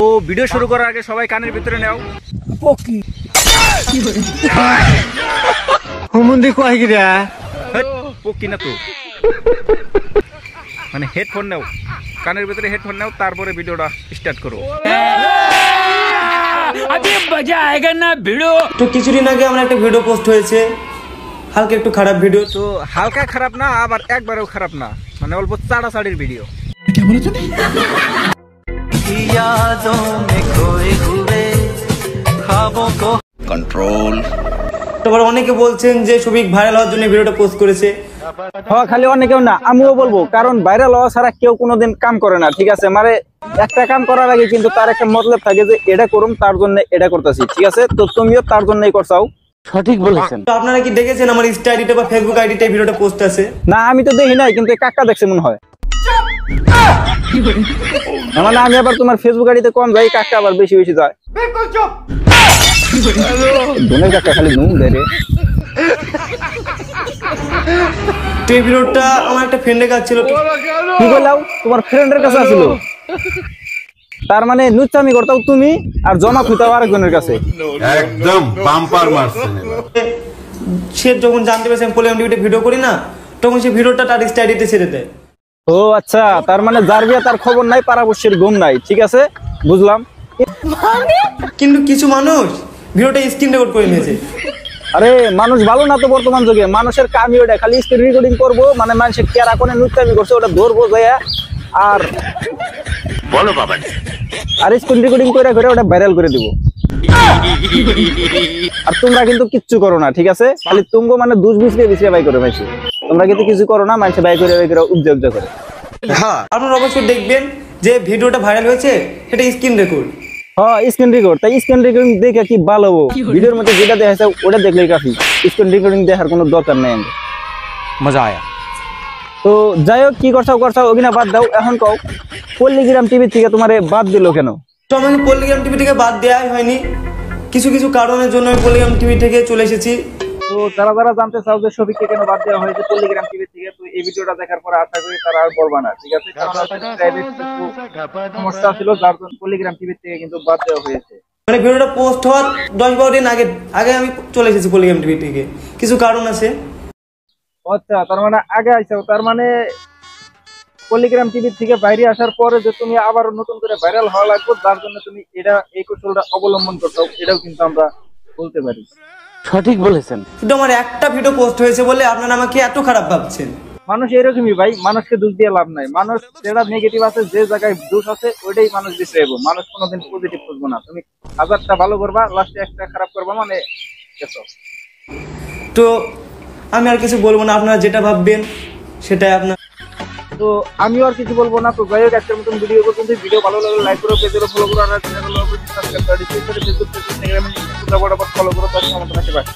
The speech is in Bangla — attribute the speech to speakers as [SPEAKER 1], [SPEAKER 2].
[SPEAKER 1] তো ভিডিও শুরু করার আগে সবাই কানের ভিতরে নাও
[SPEAKER 2] পকি হুমুন্দি কয় গিরা
[SPEAKER 1] পকি না তো মানে হেডফোন নাও, কানের ভিতরে হেডফোন নাও, তারপরে ভিডিওটা স্টার্ট করো।
[SPEAKER 2] अभी मजा आएगा ना वीडियो।
[SPEAKER 3] তো কিছুদিন আগে আমার একটা ভিডিও পোস্ট হয়েছে, হালকা একটু খারাপ ভিডিও।
[SPEAKER 1] তো হালকা খারাপ না, আবার একবারেও খারাপ না, মানে অল্প চাড়াচাড়ির ভিডিও।
[SPEAKER 4] कंट्रोल।
[SPEAKER 3] তারপর অনেকে বলছেন যে সবিক ভাইরাল হওয়ার জন্য ভিডিওটা পোস্ট করেছে।
[SPEAKER 5] হ্যাঁ, খালি অনেকেও না, আমিও বলবো, কারণ ভাইরাল হওয়া ছাড়া কেউ কোনোদিন কাম করে না, ঠিক আছে? মানে একটা কাম করার আগে কিন্তু তার একটা মতলব থাকে যে এটা করুম, তার জন্য এটা করতেছি, ঠিক আছে? তো তুমিও তার জন্যই করছাও।
[SPEAKER 2] সঠিক বলেছেন।
[SPEAKER 3] তো আপনারা কি দেখেছেন আমার ইনস্টা আইডিতে বা ফেসবুক আইডিতে ভিডিওটা পোস্ট আছে?
[SPEAKER 5] না, আমি তো দেখি নাই, কিন্তু কাকা দেখছে মনে হয়। মানে আমি আবার তোমার ফেসবুক আইডিতে কম যাই, কাকা আবার বেশি বেশি যায়। ধনের কাকা খালি নুন দেয় রে।
[SPEAKER 3] তো এই ভিডিওটা আমার একটা ফ্রেন্ডের কাছে ছিল।
[SPEAKER 5] কি বললাম? তোমার ফ্রেন্ডের কাছে ছিল? তার মানে নুচ্চামি করতাও তুমি আর জমা খুঁতাও আরেকজনের কাছে।
[SPEAKER 6] একদম বাম্পার মারছেন।
[SPEAKER 3] সে যখন জানতে পেরেছে আমি পলিগ্রাম টিভিতে ভিডিও করি না, তখন সে ভিডিওটা তার ইনস্টা আইডিতে ছেড়ে দেয়।
[SPEAKER 5] ও আচ্ছা, তার মানে যার বিয়ে তার খবর নাই, পাড়াপড়শির ঘুম নাই, ঠিক আছে, বুঝলাম।
[SPEAKER 3] কিন্তু কিছু মানুষ ভিডিওটা স্ক্রিন রেকর্ড করে নিয়েছে।
[SPEAKER 5] আরে মানুষ ভালো না তো বর্তমান যুগে, মানুষের কামই ওটা, খালি স্ক্রিন রেকর্ডিং করবো, মানে মানুষের কেরা কোনে নুচ্চামি করছে ওটা ধরবো যাইয়া, আর
[SPEAKER 4] बोलो बाबा।
[SPEAKER 5] আর স্ক্রিন রেকর্ডিং করে করে ওটা ভাইরাল করে দিব। আর তোমরা কিন্তু কিচ্ছু করো না, ঠিক আছে? খালি তুমগো মানে দুষ বিছরে বিছরে বাই করে মাইছে, তোমরা কিন্তু কিছু করো না, মানুষে বাই করে উদ্যোগ করে।
[SPEAKER 3] আপনারা অবশ্যই দেখবেন যে ভিডিওটা ভাইরাল হয়েছে সেটা স্ক্রিন রেকর্ড।
[SPEAKER 5] হ্যাঁ, স্ক্রিন রেকর্ড, তাই স্ক্রিন রেকর্ডিং দেখে কি ভালো হবো? ভিডিওর মধ্যে যেটা দেখাচ্ছে ওটা দেখলেই কাফি, স্ক্রিন রেকর্ডিং দেখার কোনো দরকার নেই।
[SPEAKER 2] मजा आया।
[SPEAKER 5] তো যাই হোক, কি করছাও ওগিনা বাদ দাও। এখন কও, পল্লীগ্রাম টিভি থেকে তোমারে বাদ দিল কেন?
[SPEAKER 3] তো আমাকে পলিগ্রাম টিভি থেকে বাদ দেওয়াই হয়নি, কিছু কিছু কারণের জন্য আমি পলিগ্রাম টিভি থেকে চলে এসেছি।
[SPEAKER 5] তো যারা জানতে চাও যে সবিককে কেন বাদ দেওয়া হয়েছে পল্লীগ্রাম টিভি থেকে, তো এই ভিডিওটা দেখার পর আশা করি তারা আর বলবা না, ঠিক আছে? কারণ সমস্যা ছিল, যার জন্য পল্লীগ্রাম টিভি থেকে কিন্তু বাদ দেওয়া হয়েছে।
[SPEAKER 3] মানে ভিডিওটা পোস্ট হওয়ার 10-12 দিন আগে আমি চলে এসেছি পলিগ্রাম টিভি থেকে, কিছু কারণ আছে।
[SPEAKER 5] আচ্ছা, তার মানে আগে আইসাও, তার মানে পল্লীগ্রাম টিভি থেকে বাইরে আসার পরে যে তুমি আবার নতুন করে ভাইরাল হওয়া লাগবে, যার জন্য তুমি এই কৌশলটা অবলম্বন করতে, এটাও কিন্তু আমরা বলতে পারি।
[SPEAKER 2] সঠিক বলেছেন।
[SPEAKER 3] শুধু আমার একটা ভিডিও পোস্ট হয়েছে বলে আপনারা আমাকে এত খারাপ ভাবছেন।
[SPEAKER 5] মানুষ এরকমই ভাই, মানুষকে দোষ দিয়ে লাভ নাই। মানুষ যেটা নেগেটিভ আছে, যে জায়গায় দোষ আছে ওইটাই মানুষ বেছে নেবো। মানুষ কোনোদিন পজিটিভ খুঁজবো না। তুমি 1000টা ভালো করবা, লাস্টে একটা খারাপ করবা, মানে
[SPEAKER 3] তো আমি আর কিছু বলবো না, আপনারা যেটা ভাববেন সেটাই আপনার।
[SPEAKER 5] তো আমিও আর কিছু বলবো না। তো যাই হোক, একটা নতুন ভিডিও করতে, ভিডিও ভালো লাগলে লাইক করো, পেজে ফলো করো, আর চ্যানেল ফলো করো, সাবস্ক্রাইব করো, ফেসবুক, ইনস্টাগ্রামে ফলো করো, তার সাথে আমাদের পাশে।